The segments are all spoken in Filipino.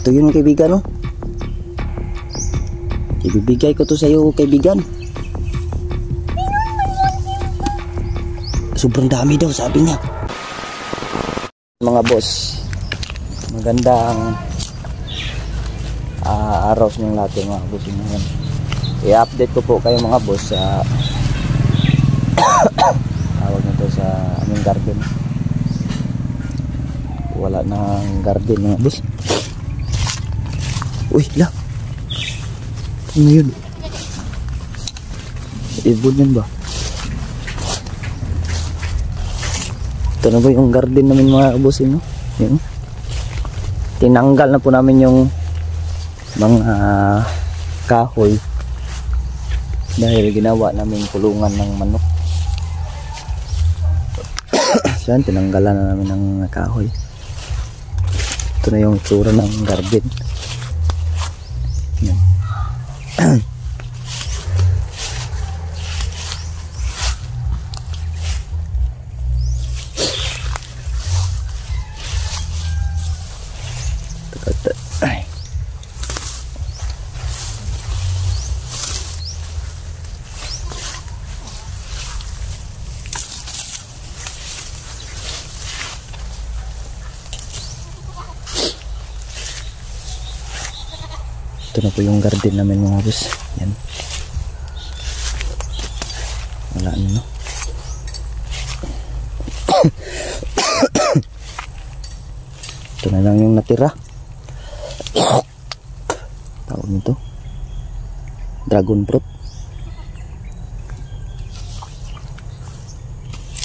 Ito yun kaibigan, no? Ibibigay ko to sa iyo kaibigan. Sobrang dami daw sabi niya. Mga boss, magandang araw sa mga lahat mga boss. I-update ko po kayo mga boss sa tawag nito sa aming garden. Wala nang garden mga boss. Uy, la. Ano yun? Ibon yan ba? Ito na ba yung garden namin mga boss, no? Yun. Tinanggal na po namin yung mga kahoy dahil ginawa namin kulungan ng manok. So yan, tinanggalan na namin ng kahoy. Ito na yung tsura ng garden. Yan. Ito na po yung garden namin mga boss. Yan. Wala na, no? Ito na lang yung natira. Tawag nito dragon fruit.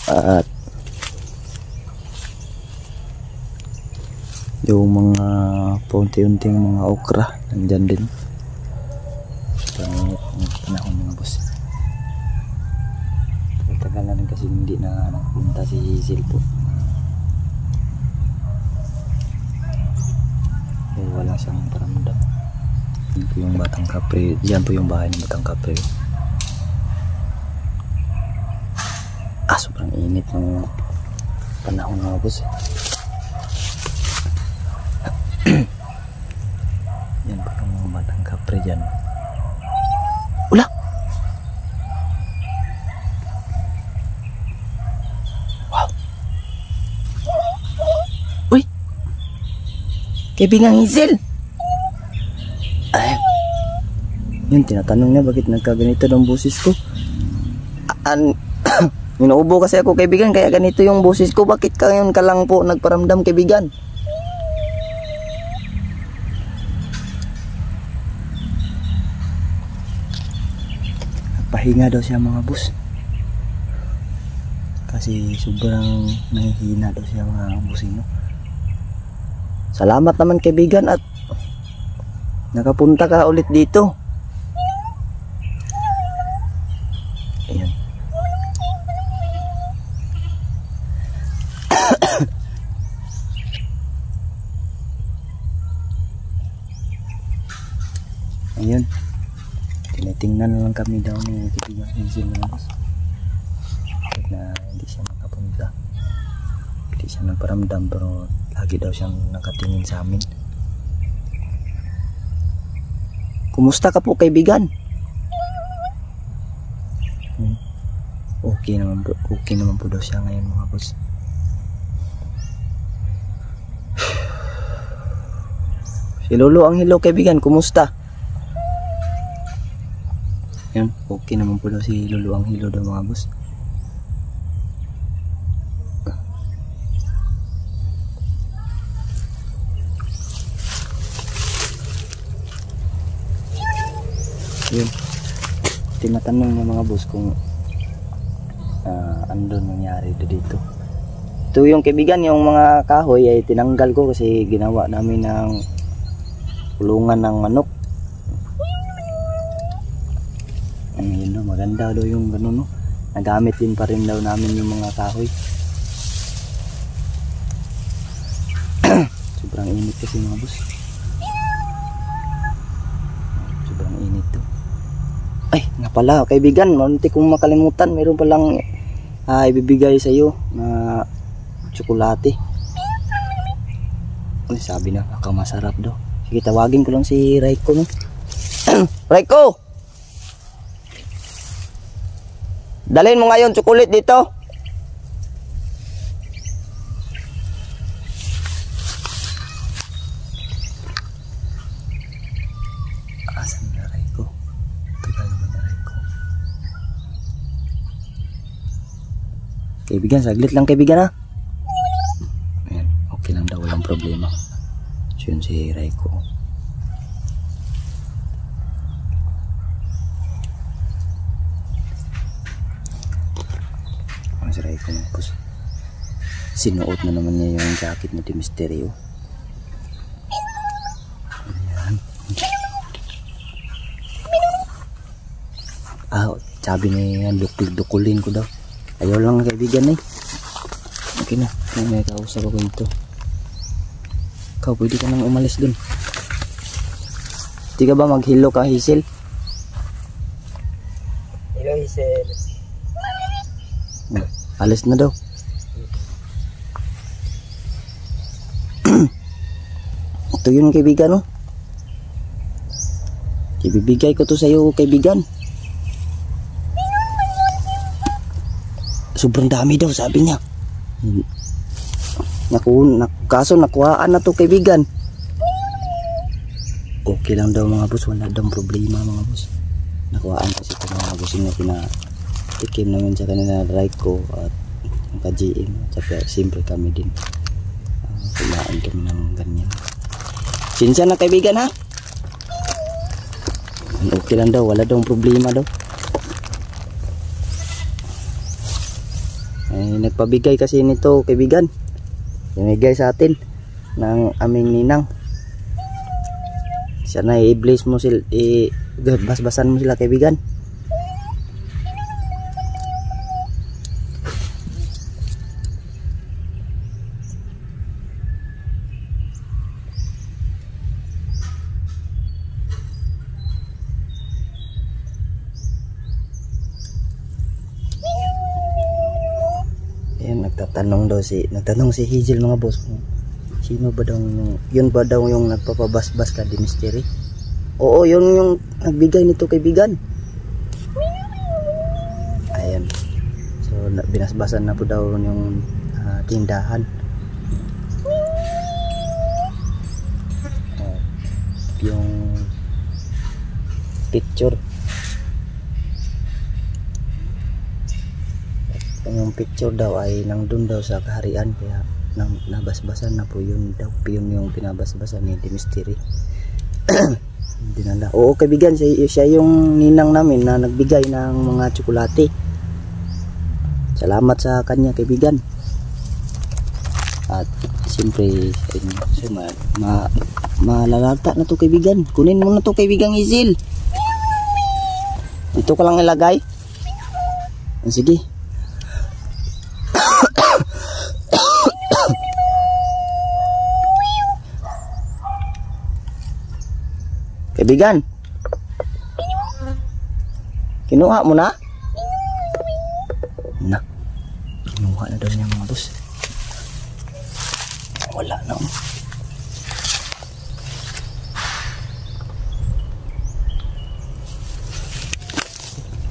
At yung mga paunti-unting mga okra nandyan din. Yung panahon mga boss. Tagal na rin kasi hindi na nagpunta si Hazel po. Eh, wala siyang paramdam. Yan po yung batang kapre. Diyan po yung bahay ng batang kapre. Sobrang init ng panahon mga boss. Yan po yung mga batang kapre dyan. Ula! Wow! Uy! Kaibigang Hazel! Ay! Yun, tinatanong niya bakit nagkaganito ng boses ko. Inuubo kasi ako kaibigan, kaya ganito yung boses ko. Bakit ngayon ka lang po nagparamdam kaibigan? Pahinga daw siya mga boss. Kasi sobrang nahihina daw siya mga busino. Salamat naman kaibigan at nakapunta ka ulit dito. Ayan. Ayun. Tinitingnan lang kami daw ni kaibigan Hazel na boss. Kahit na hindi siya makapunta, hindi siya nagparamdam, pero lagi daw siyang nakatingin sa amin. Kumusta ka po kaibigan? Okay naman po daw siya ngayon mga boss. Si Lolo ang Hilo kaibigan, kumusta? Yan, okay naman po daw si Lolo ang Hilo daw mga boss. Yun, tinatanong ng mga boss kung ano nangyari dito. Ito yung kaibigan, yung mga kahoy ay tinanggal ko kasi ginawa namin ng kulungan ng manok. Ayun, no, maganda daw yung gano'n, no? Nagamit din pa rin daw namin yung mga kahoy. Sobrang init kasi mga boss. Sobrang init to. Ay, nga pala kaibigan, munti kong makalimutan, meron palang ibibigay sa iyo na tsokolate. Ay, sabi na baka masarap daw. Sige, tawagin ko lang si Raiko, no? Raiko! Dalhin mo ngayon chocolate dito. Asan na Raiko? Tagal naman na Raiko. Kaibigan, saglit lang kaibigan ha. Ayan, okay lang daw, walang problema. So yun si Raiko. Si Raiko mga boss, sinuot na naman niya yung jacket ni Misterio. Ayan. Sabi niya dukulin ko daw. Ayaw lang kaibigan eh. Okay na, may kausap ako ito. Ikaw pwede ka nang umalis dun. Di ka ba maghilo ka Hazel? Hello Hazel. Alis na daw. Ito yun kaibigan, no? Ibibigay ko to sa iyo kaibigan. Sobrang dami daw sabi niya. Kaso nakuhaan na to kaibigan. Okay lang daw mga boss, wala daw problema mga boss. Nakuhaan kasi ito mga boss yung tikim namin sa kanila Raiko at ang ka-GM at siyempre kami din kumaan kami ng ganyan. Sinsya na kaibigan ha, okay lang daw, wala daw problema daw. Nagpabigay kasi nito kaibigan, binigay sa atin ng aming ninang. Sana i-bless mo sila, basbasan mo sila kaibigan. Ayan, nagtanong si Hazel mga boss, sino ba daw yun ba daw yung nagpapabasbas ka di Mystery? Oo, yun yung nagbigay nito kaibigan. Ayan, so binasbasan na po daw yung tindahan. Yung picture, yung picture daw ay nandun daw sa kaharian, kaya nabasbasan na po yun daw, yun yung pinabasbasan ni Mystery. Dinala. Oo kaibigan, siya yung ninang namin na nagbigay ng mga tsokolate. Salamat sa kanya kaibigan. At siyempre malalata na to kaibigan. Kunin mo na to kaibigan Hazel. Dito ka lang ilagay. Sige. Kaibigan, kinuha mo na? Kinuha na daw niya mga boss. Wala na.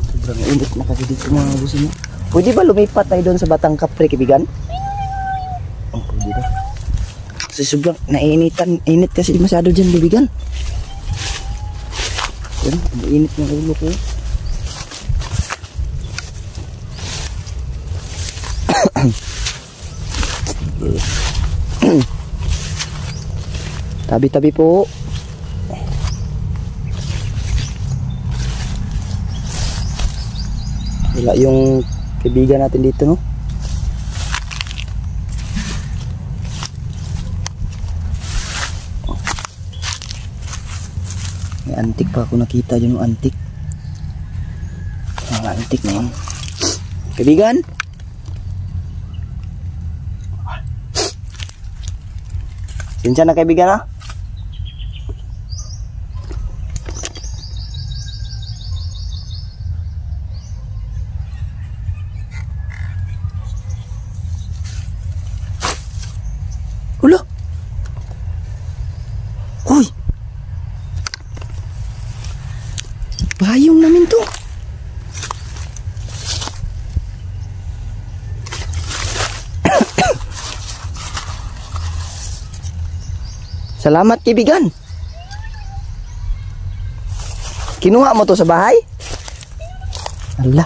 Sobrang init na kasi dito mga boss niya. Pwede ba lumipat tayo doon sa Batang Kapre kaibigan? Pwede ba? Kasi sobrang init kasi masyado dyan kaibigan. Ang init ng ulo ko. Tabi-tabi po. Wala yung kaibigan natin dito, no? May antik pa ako nakita dyan, yung antik. Ang antik na yun. Kaibigan? Sinsya na kaibigan ha? Ulo! Uy! Payong namin to. Salamat kaibigan. Kinuha mo to sa bahay? Ala.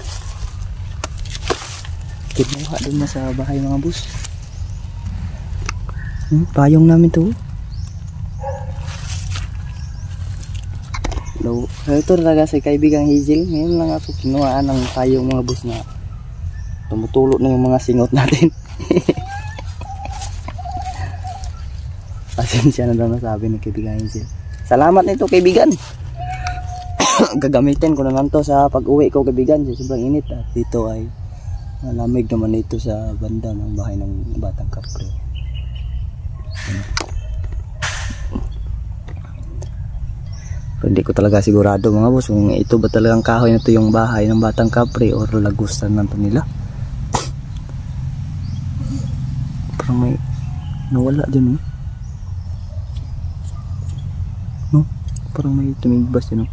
Kinuha din na sa bahay mga boss. Payong namin to. Hello. Ito talaga sa kaibigang Hazel. Ngayon lang ako kinuhaan ng payong mga boss na tumutulo na yung mga singot natin. Pasensya na daw nasabi ng kaibigan Hazel. Salamat nito kaibigan. Gagamitin ko naman to sa pag-uwi ko kaibigan. Sobrang init at dito ay malamig naman ito sa banda ng bahay ng Batang Kapre. Pero hindi ko talaga sigurado mga boss kung ito ba talagang kahoy na to yung bahay ng Batang Kapre or lagustan na to nila. Parang may nawala dyan no? Parang may tumibas yun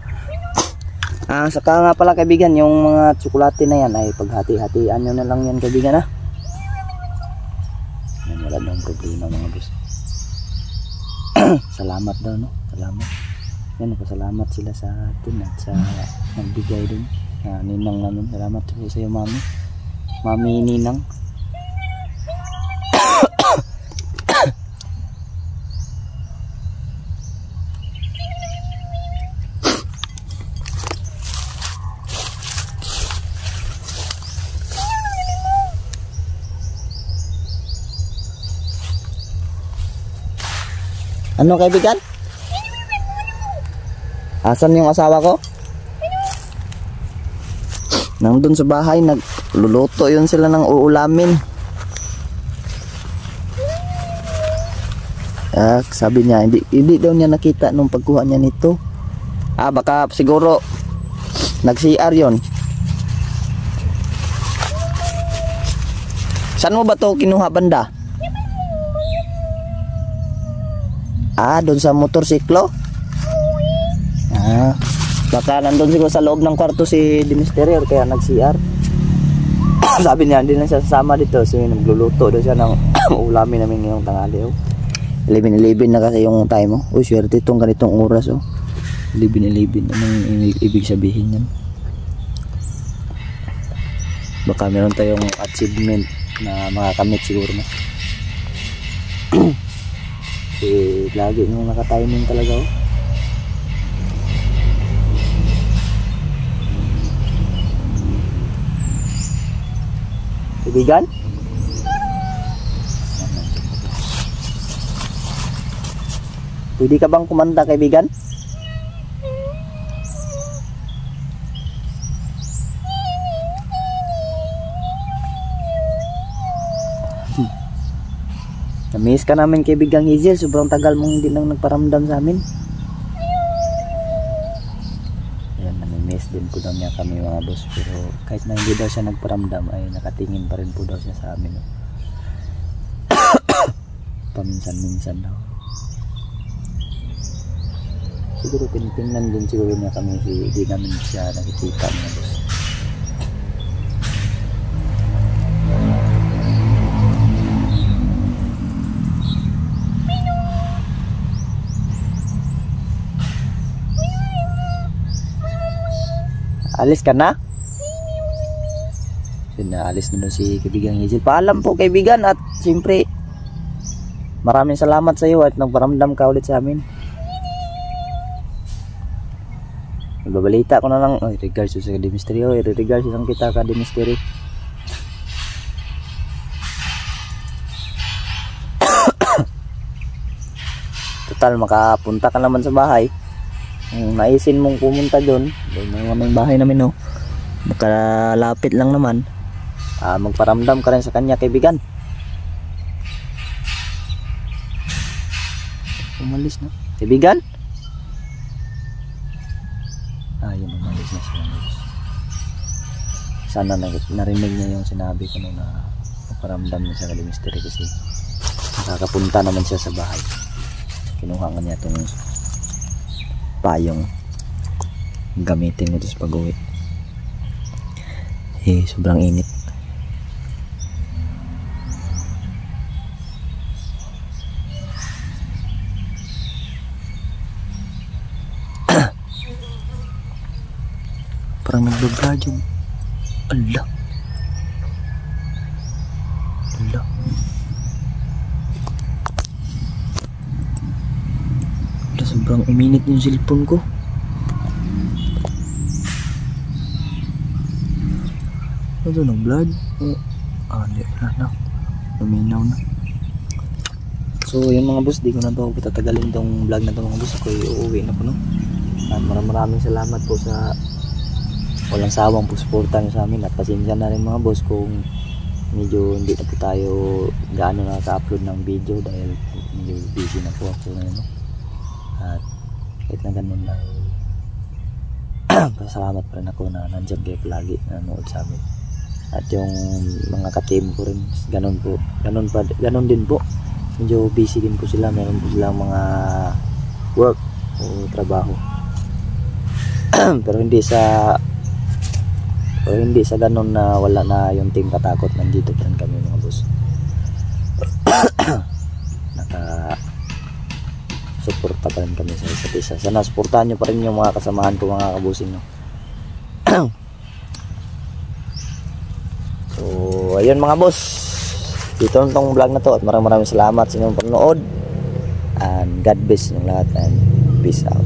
saka nga pala kaibigan, yung mga tsokolate na yan ay paghati-hatian nyo na lang yan kaibigan yan, wala nang problema mga boss. Salamat daw no, salamat yan, napasalamat sila sa atin at sa nagbigay din ninang namin. Salamat po sa iyo mami ninang. Ano kaibigan? Asan yung asawa ko? Nandun sa bahay, nagluluto yun sila ng uulamin. Sabi niya, hindi daw niya nakita nung pagkuha niya nito. Baka siguro nag-CR yun. Saan mo ba to kinuha banda? Doon sa motorsiklo? Baka nandun siguro sa loob ng kwarto si Dimisterio kaya nag-CR. Sabi niya, hindi na siya sasama dito. So nagluluto doon siya ng ulamin namin ngayong tanghali. 11:11 na kasi yung time. Swerte itong ganitong oras. 11:11. Anong ibig sabihin yan? Baka meron tayong achievement na makakamit siguro na. Lagi nung naka-timing talaga Kaibigan? Pwede ka bang kumanta kaibigan? Na-miss ka namin kaibigang Hazel. Sobrang tagal mong hindi lang nagparamdam sa amin. Ayan, nami-miss din po daw niya kami mga boss. Pero kahit na hindi daw siya nagparamdam ay nakatingin pa rin po daw siya sa amin. Paminsan-minsan daw. Siguro tinitingnan din siguro niya kami. Hindi namin siya nakikita mga boss. Alis ka na? Alis na doon si kaibigang Hazel. Paalam po kaibigan at siyempre maraming salamat sa iyo at nagparamdam ka ulit sa amin. Nagbabalita ko na lang. Regards sa Dimisterio. Regards lang kita ka Dimisterio. Total makapunta ka naman sa bahay. Kung naisin mong pumunta doon may bahay namin makalapit lang naman. Magparamdam ka rin sa kanya kaibigan. Umalis na kaibigan. Yun, umalis na siya. Sana narinig niya yung sinabi ko na magparamdam niya sa Dimisterio kasi nakakapunta naman siya sa bahay. Kinuha nga niya itong payong. gamitin nito sa pag-uwi. Sobrang init. Parang nagbablog yung ala. Sobrang uminit yung cellphone ko. Ano nag-vlog? Hindi na. Luminaw na. So yung mga boss, di ko na to patatagalin tong vlog na to mga boss. Ako uuwi na po, no? At maraming salamat po sa walang sawang po suporta nyo sa amin. At pasensya na rin mga boss kung medyo hindi na po tayo gaano nakaka-upload ng video dahil medyo busy na po ako ngayon, no? At kahit na ganun ay pasalamat pa rin ako na nandiyan kayo palagi nanonood sa amin. At yung mga ka-team ko rin ganun din po, medyo busy din po sila, meron po silang mga work o trabaho. pero hindi sa ganun na wala na yung team Katakot. Nandito pa rin kami mga boss. Suporta pa rin kami sa isa't isa. Sana suportahan nyo pa rin yung mga kasamahan ko, mga kabusing, no? So ayun mga boss, dito na tong vlog na to. At maraming salamat sa inyong panonood. And God bless yung lahat. And peace out.